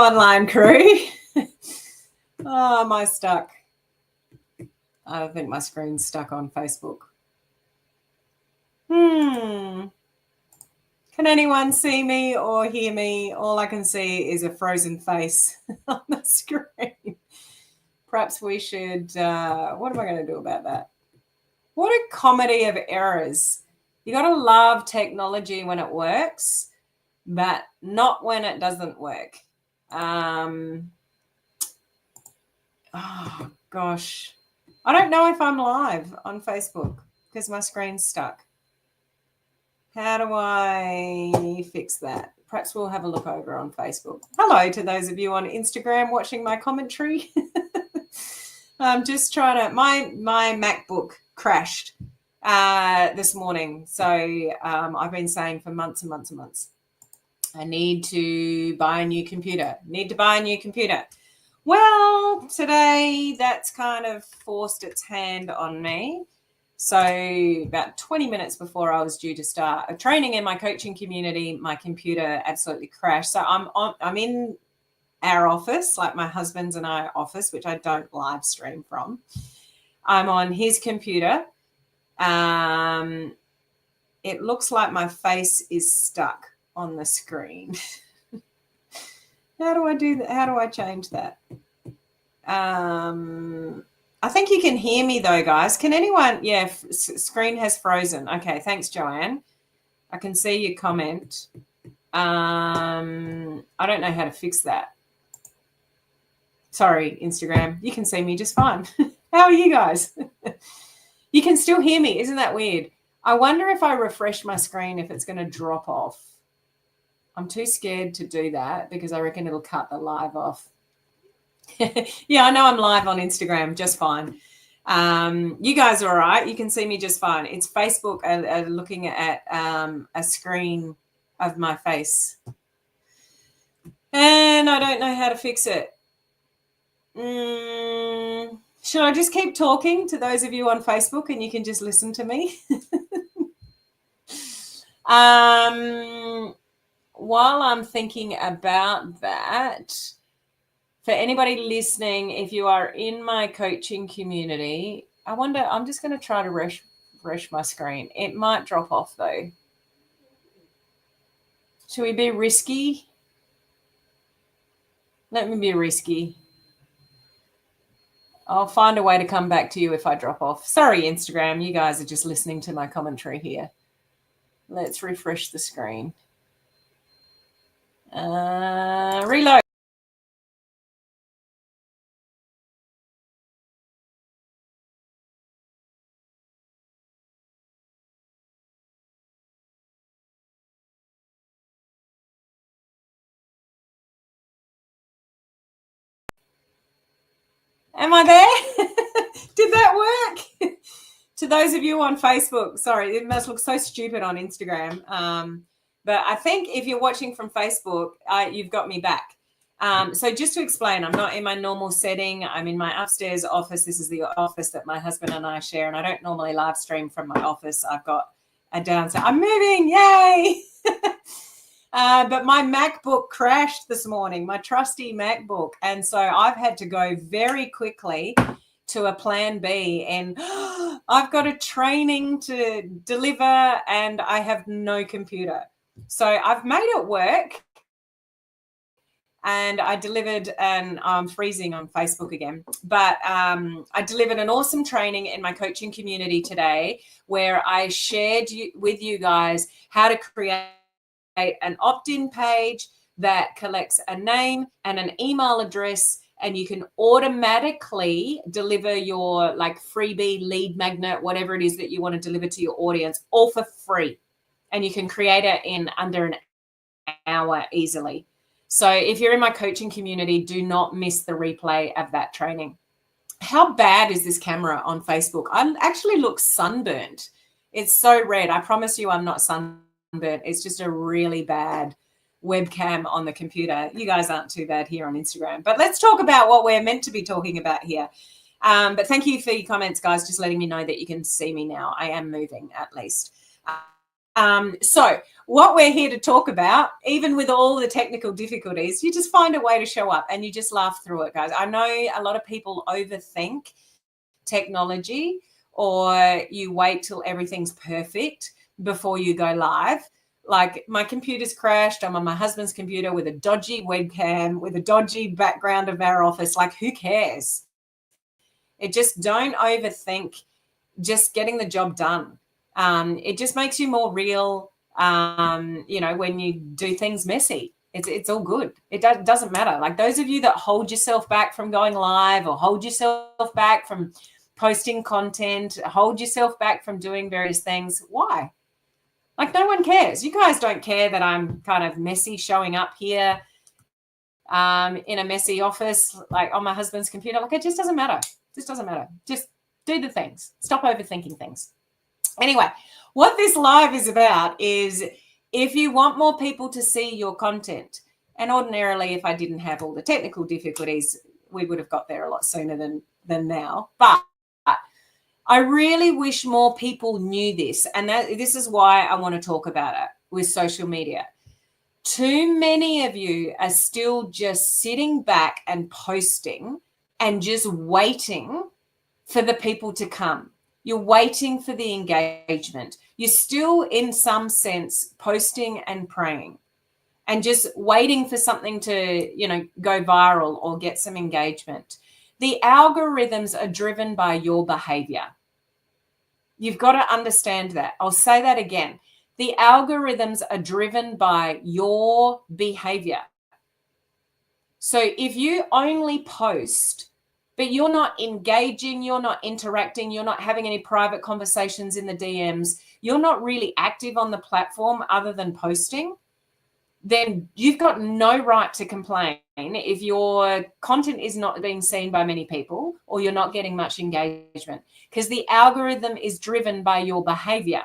online crew. Oh, am I stuck? I think my screen's stuck on Facebook. Can anyone see me or hear me? All I can see is a frozen face on the screen. Perhaps we should, what am I going to do about that? What a comedy of errors. You got to love technology when it works, but not when it doesn't work. Oh, gosh. I don't know if I'm live on Facebook because my screen's stuck. How do I fix that? Perhaps we'll have a look over on Facebook. Hello to those of you on Instagram watching my commentary. I'm just trying to, my MacBook crashed this morning. So I've been saying for months and months and months, I need to buy a new computer. Well, today that's kind of forced its hand on me. So about 20 minutes before I was due to start a training in my coaching community, my computer absolutely crashed. So I'm in our office, like my husband's and I office, which I don't live stream from. I'm on his computer. It looks like my face is stuck on the screen. How do I do that? How do I change that? I think you can hear me though, guys. Can anyone? Yeah, screen has frozen. Okay, thanks, Joanne. I can see your comment. I don't know how to fix that. Sorry, Instagram. You can see me just fine. How are you guys? You can still hear me. Isn't that weird? I wonder if I refresh my screen if it's going to drop off. I'm too scared to do that because I reckon it'll cut the live off. Yeah, I know I'm live on Instagram just fine. You guys are all right. You can see me just fine. It's Facebook looking at a screen of my face. And I don't know how to fix it. Should I just keep talking to those of you on Facebook and you can just listen to me? While I'm thinking about that, for anybody listening, if you are in my coaching community, I wonder, I'm just going to try to refresh my screen. It might drop off though. Should we be risky? Let me be risky. I'll find a way to come back to you if I drop off. Sorry, Instagram. You guys are just listening to my commentary here. Let's refresh the screen. Reload. Am I there? Did that work? To those of you on Facebook, sorry, it must look so stupid on Instagram. But I think if you're watching from Facebook, you've got me back. So just to explain, I'm not in my normal setting. I'm in my upstairs office. This is the office that my husband and I share, and I don't normally live stream from my office. I've got a downstairs. I'm moving, yay! But my MacBook crashed this morning, my trusty MacBook. And so I've had to go very quickly to a plan B, and I've got a training to deliver and I have no computer. So I've made it work and I delivered, and I'm freezing on Facebook again, but I delivered an awesome training in my coaching community today where I shared with you guys how to create an opt-in page that collects a name and an email address, and you can automatically deliver your like freebie, lead magnet, whatever it is that you want to deliver to your audience, all for free. And you can create it in under an hour easily. So if you're in my coaching community, do not miss the replay of that training. How bad is this camera on Facebook? I actually look sunburnt. It's so red. I promise you I'm not sunburnt. It's just a really bad webcam on the computer. You guys aren't too bad here on Instagram. But let's talk about what we're meant to be talking about here. But thank you for your comments, guys, just letting me know that you can see me now. I am moving at least. So what we're here to talk about, even with all the technical difficulties, you just find a way to show up and you just laugh through it, guys. I know a lot of people overthink technology, or you wait till everything's perfect before you go live. Like, my computer's crashed. I'm on my husband's computer with a dodgy webcam, with a dodgy background of our office. Like, who cares? Don't overthink just getting the job done. It just makes you more real. When you do things messy, it's all good. It doesn't matter. Like, those of you that hold yourself back from going live, or hold yourself back from posting content, hold yourself back from doing various things, why? Like, no one cares. You guys don't care that I'm kind of messy showing up here in a messy office, like on my husband's computer. Like, it just doesn't matter. Just doesn't matter. Just do the things. Stop overthinking things. Anyway, what this live is about is, if you want more people to see your content, and ordinarily, if I didn't have all the technical difficulties, we would have got there a lot sooner than now. But I really wish more people knew this, and this is why I want to talk about it with social media. Too many of you are still just sitting back and posting and just waiting for the people to come. You're waiting for the engagement. You're still, in some sense, posting and praying and just waiting for something to, go viral or get some engagement. The algorithms are driven by your behavior. You've got to understand that. I'll say that again. The algorithms are driven by your behavior. So if you only post, but you're not engaging, you're not interacting, you're not having any private conversations in the DMs, you're not really active on the platform other than posting, then you've got no right to complain if your content is not being seen by many people, or you're not getting much engagement, because the algorithm is driven by your behavior.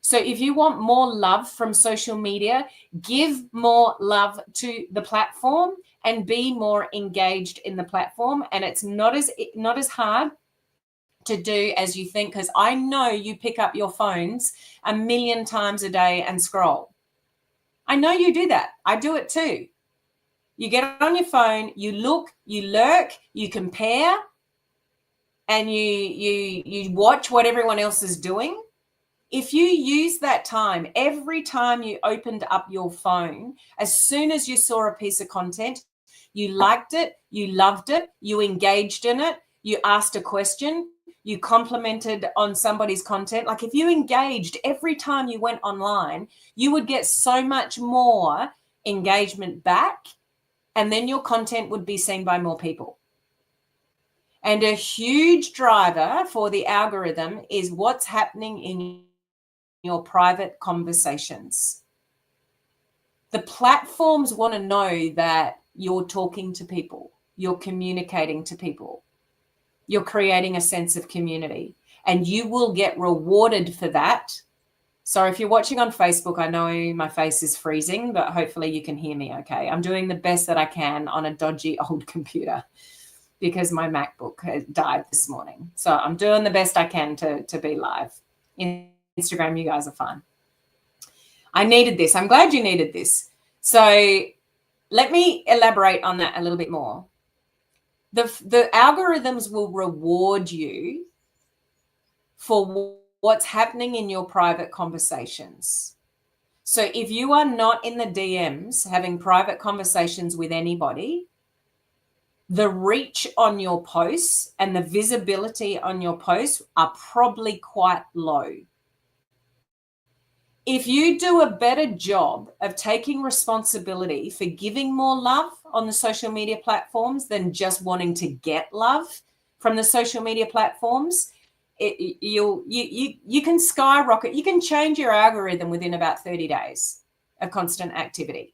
So if you want more love from social media, give more love to the platform and be more engaged in the platform. And it's not as hard to do as you think, because I know you pick up your phones 1 million times a day and scroll. I know you do that. I do it too. You get on your phone, you look, you lurk, you compare, and you watch what everyone else is doing. If you use that time, every time you opened up your phone, as soon as you saw a piece of content, you liked it, you loved it, you engaged in it, you asked a question, you complimented on somebody's content. Like, if you engaged every time you went online, you would get so much more engagement back, and then your content would be seen by more people. And a huge driver for the algorithm is what's happening in your private conversations. The platforms want to know that you're talking to people, you're communicating to people, you're creating a sense of community, and you will get rewarded for that. So if you're watching on Facebook, I know my face is freezing, but hopefully you can hear me okay. I'm doing the best that I can on a dodgy old computer because my MacBook died this morning. So I'm doing the best I can to be live. In Instagram, you guys are fine. I needed this. I'm glad you needed this. So let me elaborate on that a little bit more. The algorithms will reward you for what's happening in your private conversations. So if you are not in the DMs having private conversations with anybody, the reach on your posts and the visibility on your posts are probably quite low. If you do a better job of taking responsibility for giving more love on the social media platforms than just wanting to get love from the social media platforms, you can skyrocket. You can change your algorithm within about 30 days of constant activity.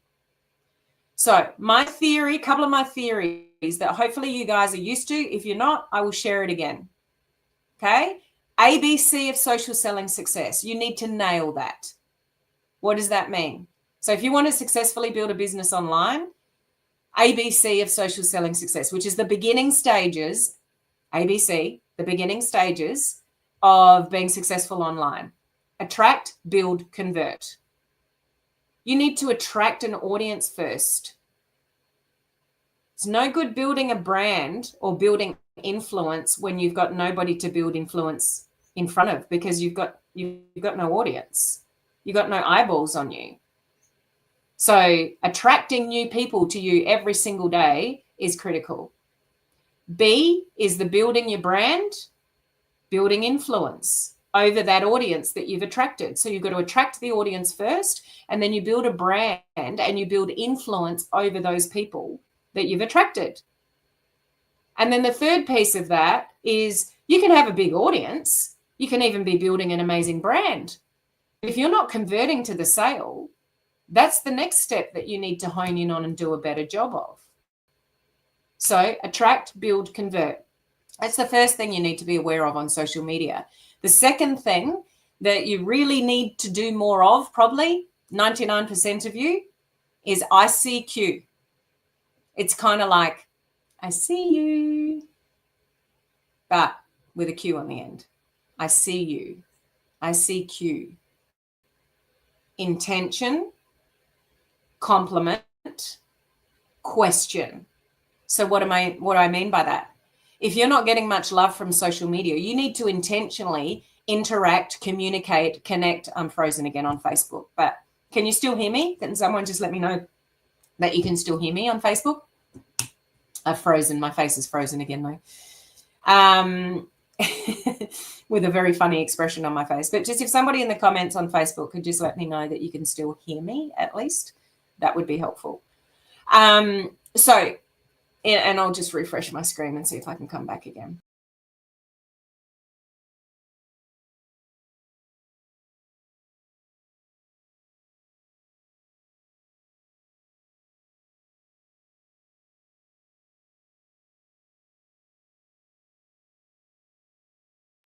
So my theory, a couple of my theories that hopefully you guys are used to. If you're not, I will share it again. Okay? ABC of social selling success. You need to nail that. What does that mean? So if you want to successfully build a business online, ABC of social selling success, which is the beginning stages, ABC, the beginning stages of being successful online. Attract, build, convert. You need to attract an audience first. It's no good building a brand or building influence when you've got nobody to build influence in front of, because you've got no audience. You've got no eyeballs on you. So attracting new people to you every single day is critical. B is the building your brand, building influence over that audience that you've attracted. So you've got to attract the audience first, and then you build a brand and you build influence over those people that you've attracted. And then the third piece of that is you can have a big audience. You can even be building an amazing brand. If you're not converting to the sale, that's the next step that you need to hone in on and do a better job of. So attract, build, convert. That's the first thing you need to be aware of on social media. The second thing that you really need to do more of, probably 99% of you, is ICQ. It's kind of like, I see you, but with a Q on the end. I see you. ICQ. Intention, compliment, question. So what do I mean by that? If you're not getting much love from social media, you need to intentionally interact, communicate, connect. I'm frozen again on Facebook, but can you still hear me? Can someone just let me know that you can still hear me on Facebook? I've frozen. My face is frozen again though. With a very funny expression on my face. But just if somebody in the comments on Facebook could just let me know that you can still hear me at least, that would be helpful. And I'll just refresh my screen and see if I can come back again.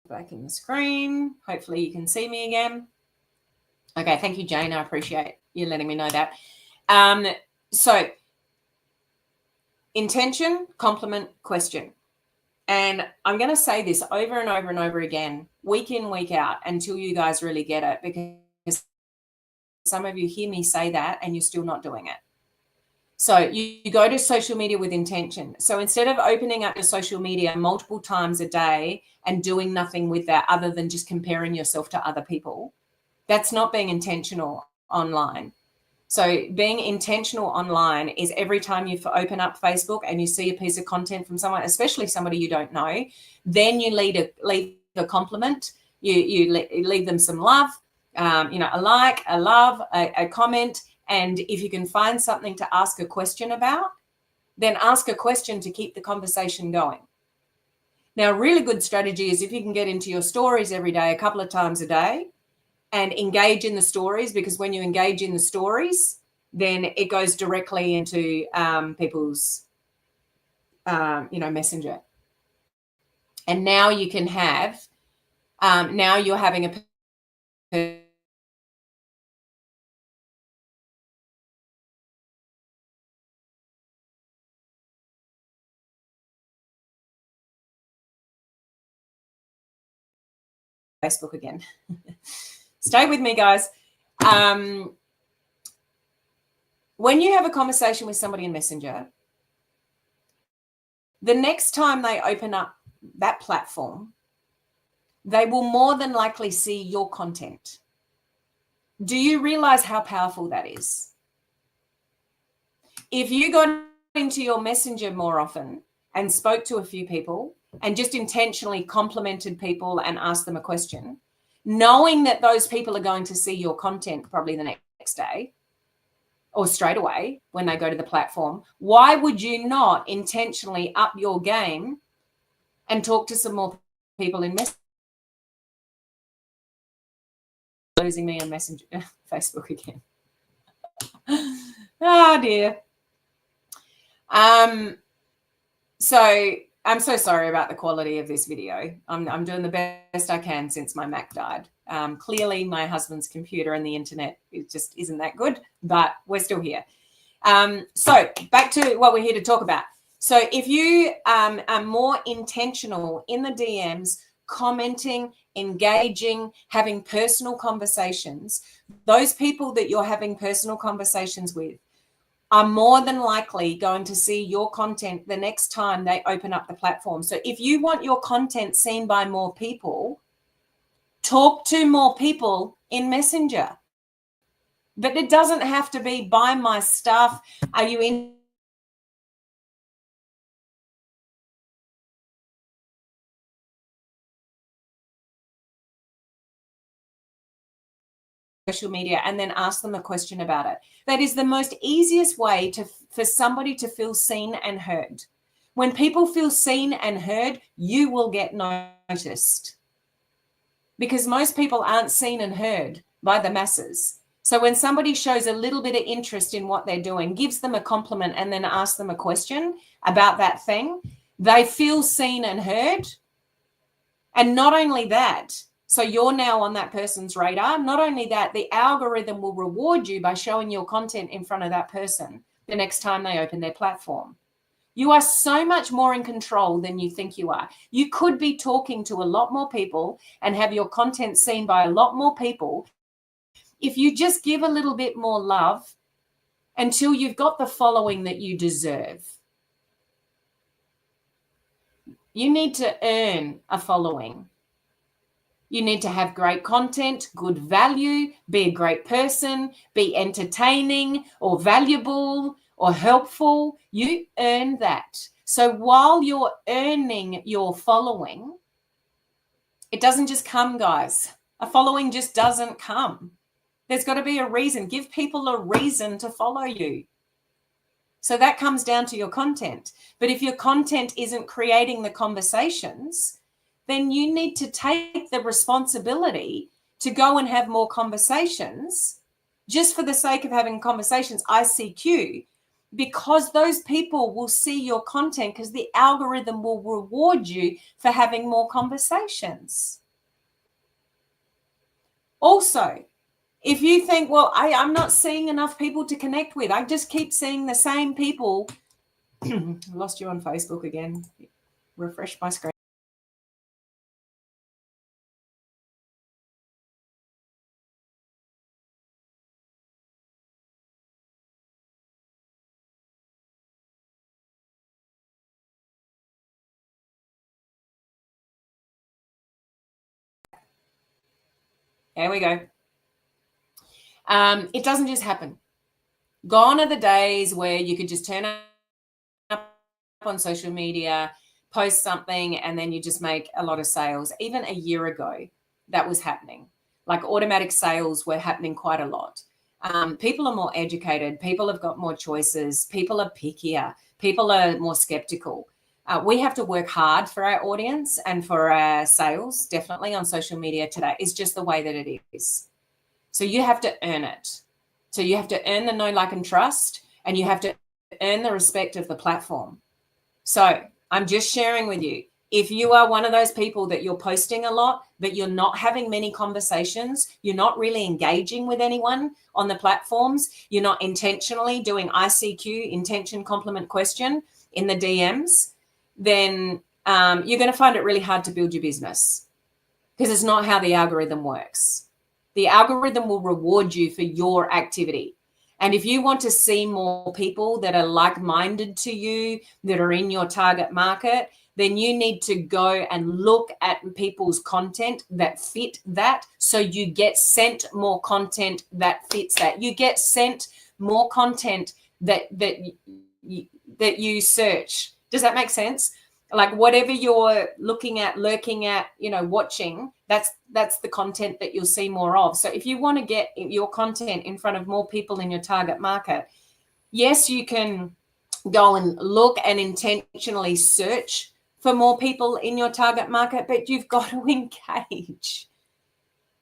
Back in the screen. Hopefully you can see me again. Okay, thank you, Jane. I appreciate you letting me know that. So intention, compliment, question. And I'm going to say this over and over and over again, week in, week out, until you guys really get it, because some of you hear me say that and you're still not doing it. So you go to social media with intention. So instead of opening up your social media multiple times a day and doing nothing with that other than just comparing yourself to other people, that's not being intentional online. So being intentional online is every time you open up Facebook and you see a piece of content from someone, especially somebody you don't know, then you leave a compliment, you leave them some love, a like, a love, a comment. And if you can find something to ask a question about, then ask a question to keep the conversation going. Now, a really good strategy is if you can get into your stories every day, a couple of times a day, and engage in the stories, because when you engage in the stories, then it goes directly into people's, messenger. And now you can have, now you're having a Facebook again. Stay with me, guys. When you have a conversation with somebody in Messenger, the next time they open up that platform, they will more than likely see your content. Do you realize how powerful that is? If you got into your Messenger more often and spoke to a few people and just intentionally complimented people and asked them a question, knowing that those people are going to see your content probably the next day or straight away when they go to the platform, why would you not intentionally up your game and talk to some more people in Messenger? Losing me on Messenger, Facebook again. Oh dear. So I'm so sorry about the quality of this video. I'm doing the best I can since my Mac died. Clearly my husband's computer and the internet, it just isn't that good, but we're still here. So back to what we're here to talk about. So if you are more intentional in the DMs, commenting, engaging, having personal conversations, those people that you're having personal conversations with are more than likely going to see your content the next time they open up the platform. So if you want your content seen by more people, talk to more people in Messenger. But it doesn't have to be buy my stuff. Are you in social media and then ask them a question about it? That is the most easiest way for somebody to feel seen and heard. When people feel seen and heard, you will get noticed, because most people aren't seen and heard by the masses. So when somebody shows a little bit of interest in what they're doing, gives them a compliment, and then asks them a question about that thing, they feel seen and heard. And not only that, so you're now on that person's radar. Not only that, the algorithm will reward you by showing your content in front of that person the next time they open their platform. You are so much more in control than you think you are. You could be talking to a lot more people and have your content seen by a lot more people if you just give a little bit more love until you've got the following that you deserve. You need to earn a following. You need to have great content, good value, be a great person, be entertaining or valuable or helpful. You earn that. So while you're earning your following, it doesn't just come, guys. A following just doesn't come. There's got to be a reason. Give people a reason to follow you. So that comes down to your content. But if your content isn't creating the conversations, then you need to take the responsibility to go and have more conversations just for the sake of having conversations, ICQ, because those people will see your content because the algorithm will reward you for having more conversations. Also, if you think, well, I'm not seeing enough people to connect with, I just keep seeing the same people. Lost you on Facebook again. Refresh my screen. There we go. It doesn't just happen. Gone are the days where you could just turn up on social media, post something, and then you just make a lot of sales. Even a year ago, that was happening. Like automatic sales were happening quite a lot. People are more educated. People have got more choices. People are pickier. People are more skeptical. We have to work hard for our audience and for our sales, definitely on social media today. It's just the way that it is. So you have to earn it. So you have to earn the know, like, and trust, and you have to earn the respect of the platform. So I'm just sharing with you, if you are one of those people that you're posting a lot, but you're not having many conversations, you're not really engaging with anyone on the platforms, you're not intentionally doing ICQ, intention, compliment, question in the DMs, then you're going to find it really hard to build your business, because it's not how the algorithm works. The algorithm will reward you for your activity. And if you want to see more people that are like-minded to you, that are in your target market, then you need to go and look at people's content that fit that, so you get sent more content that fits that. You get sent more content that you search. Does that make sense? Like whatever you're looking at, lurking at, watching, that's the content that you'll see more of. So if you want to get your content in front of more people in your target market, yes, you can go and look and intentionally search for more people in your target market, but you've got to engage.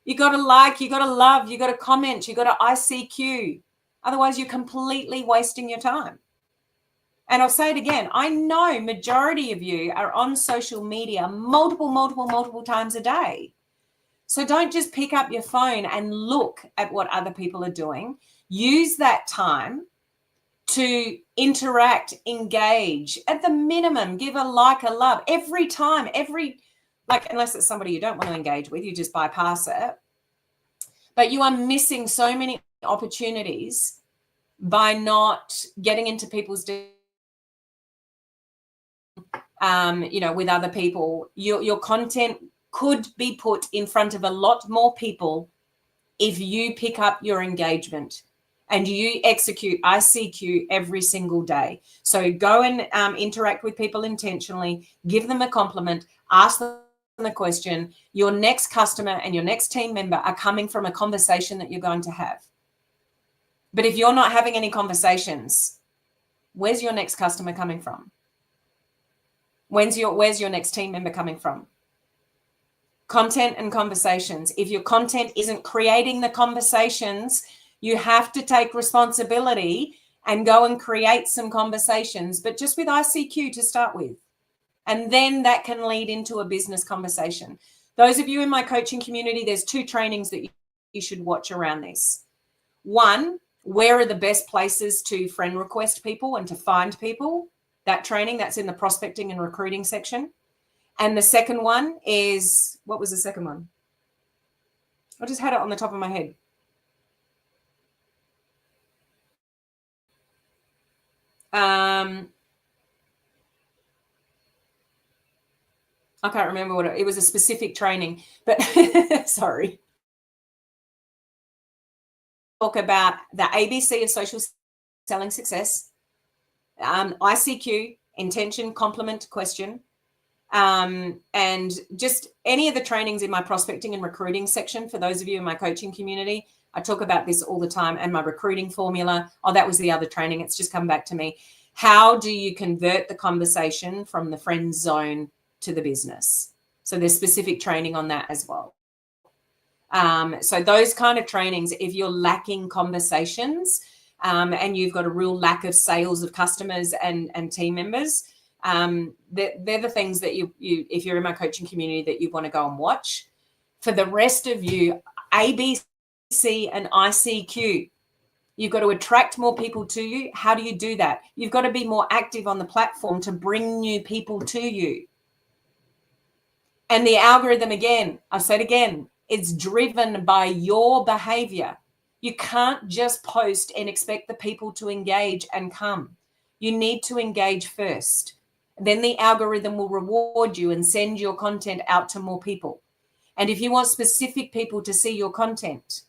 You got to like, you got to love, you got to comment, you got to ICQ. Otherwise, you're completely wasting your time. And I'll say it again, I know majority of you are on social media multiple times a day. So don't just pick up your phone and look at what other people are doing. Use that time to interact, engage. At the minimum, give a like, a love. Every time, every like, unless it's somebody you don't want to engage with, you just bypass it. But you are missing so many opportunities by not getting into people's with other people. Your content could be put in front of a lot more people if you pick up your engagement and you execute ICQ every single day. So go and interact with people intentionally, give them a compliment, ask them a question. Your next customer and your next team member are coming from a conversation that you're going to have. But if you're not having any conversations, where's your next customer coming from? Where's your next team member coming from? Content and conversations. If your content isn't creating the conversations, you have to take responsibility and go and create some conversations, but just with ICQ to start with. And then that can lead into a business conversation. Those of you in my coaching community, there's 2 trainings that you should watch around this. One, where are the best places to friend request people and to find people? That training, that's in the prospecting and recruiting section. And the second one is, what was the second one? I just had it on the top of my head. I can't remember what it was, a specific training, but sorry. Talk about the ABC of social selling success, ICQ, intention, compliment, question, and just any of the trainings in my prospecting and recruiting section. For those of you in my coaching community, I talk about this all the time, and my recruiting formula. Oh, that was the other training. It's just come back to me. How do you convert the conversation from the friend zone to the business? So there's specific training on that as well. So those kind of trainings, if you're lacking conversations and you've got a real lack of sales of customers and team members, they're the things that you if you're in my coaching community, that you want to go and watch. For the rest of you, ABC and ICQ, you've got to attract more people to you. How do you do that? You've got to be more active on the platform to bring new people to you. And the algorithm, again, I've said again, it's driven by your behavior. You can't just post and expect the people to engage and come. You need to engage first. Then the algorithm will reward you and send your content out to more people. And if you want specific people to see your content,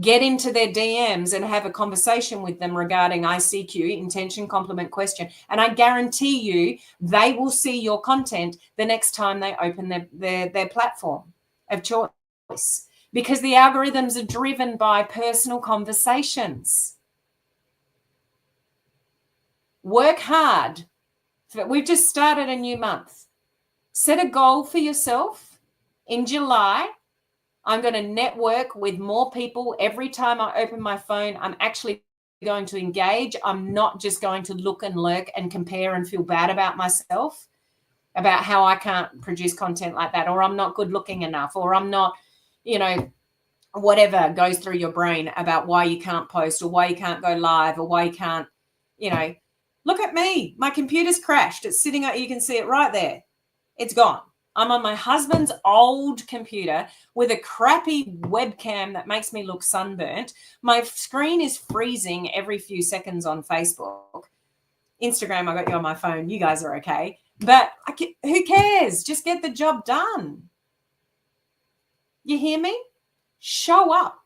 get into their DMs and have a conversation with them regarding ICQ, intention, compliment, question. And I guarantee you, they will see your content the next time they open their platform of choice, because the algorithms are driven by personal conversations. Work hard. We've just started a new month. Set a goal for yourself. In July, I'm going to network with more people. Every time I open my phone, I'm actually going to engage. I'm not just going to look and lurk and compare and feel bad about myself, about how I can't produce content like that, or I'm not good looking enough, or I'm not, whatever goes through your brain about why you can't post, or why you can't go live, or why you can't, look at me. My computer's crashed. It's sitting out. You can see it right there. It's gone. I'm on my husband's old computer with a crappy webcam that makes me look sunburnt. My screen is freezing every few seconds on Facebook. Instagram, I got you on my phone. You guys are okay. But who cares? Just get the job done. You hear me? Show up.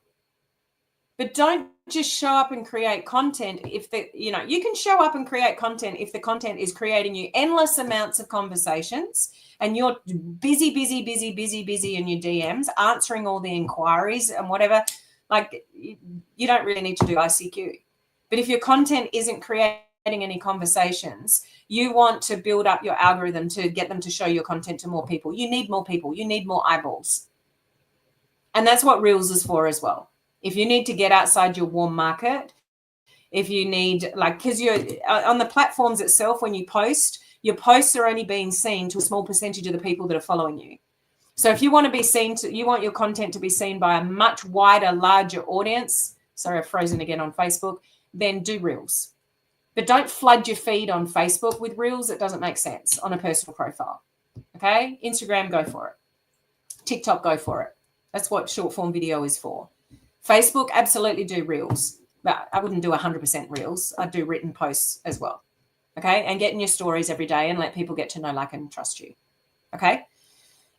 But don't just show up and create content if you can show up and create content if the content is creating you endless amounts of conversations and you're busy in your DMs, answering all the inquiries and whatever. Like, you don't really need to do ICQ. But if your content isn't creating any conversations, you want to build up your algorithm to get them to show your content to more people. You need more people. You need more eyeballs. And that's what Reels is for as well. If you need to get outside your warm market, if you need, because you're on the platforms itself, when you post, your posts are only being seen to a small percentage of the people that are following you. So if you want to be seen, you want your content to be seen by a much wider, larger audience. Sorry, I've frozen again on Facebook. Then do Reels. But don't flood your feed on Facebook with Reels. It doesn't make sense on a personal profile. Okay. Instagram, go for it. TikTok, go for it. That's what short form video is for. Facebook, absolutely do reels, but I wouldn't do 100% reels. I'd do written posts as well. Okay. And get in your stories every day and let people get to know, like, and trust you. Okay.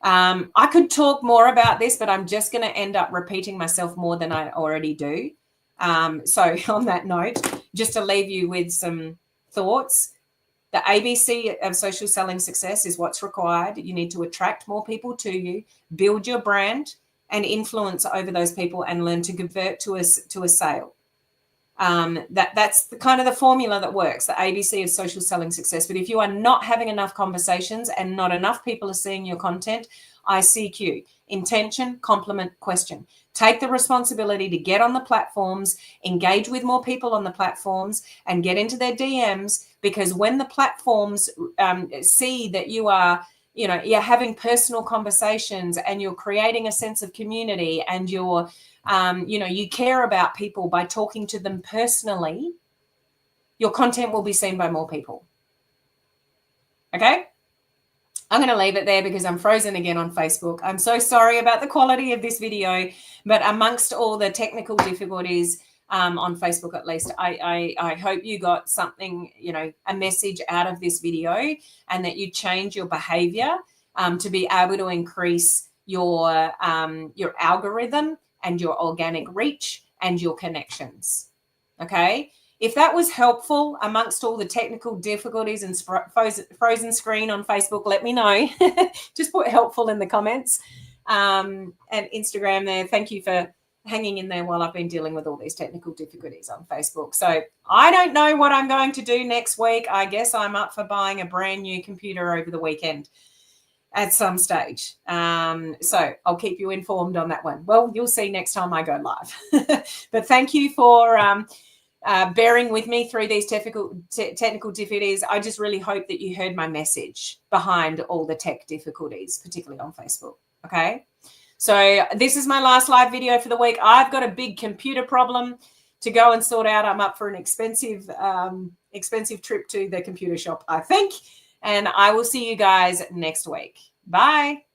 I could talk more about this, but I'm just going to end up repeating myself more than I already do. So on that note, just to leave you with some thoughts, the ABC of social selling success is what's required. You need to attract more people to you, build your brand, and influence over those people, and learn to convert to a sale. That's the kind of the formula that works, the ABC of social selling success. But if you are not having enough conversations and not enough people are seeing your content, ICQ, intention, complement, question. Take the responsibility to get on the platforms, engage with more people on the platforms, and get into their DMs, because when the platforms see that you are, you're having personal conversations and you're creating a sense of community, and you're you care about people by talking to them personally, your content will be seen by more people. Okay? I'm going to leave it there because I'm frozen again on Facebook. I'm so sorry about the quality of this video, but amongst all the technical difficulties on Facebook, at least, I hope you got something, a message out of this video, and that you change your behavior to be able to increase your algorithm and your organic reach and your connections. Okay. If that was helpful amongst all the technical difficulties and frozen screen on Facebook, let me know. Just put helpful in the comments. And Instagram there, thank you for hanging in there while I've been dealing with all these technical difficulties on Facebook. So I don't know what I'm going to do next week. I guess I'm up for buying a brand new computer over the weekend at some stage. So I'll keep you informed on that one. Well, you'll see next time I go live. But thank you for bearing with me through these technical difficulties. I just really hope that you heard my message behind all the tech difficulties, particularly on Facebook. Okay. So this is my last live video for the week. I've got a big computer problem to go and sort out. I'm up for an expensive trip to the computer shop, I think. And I will see you guys next week. Bye.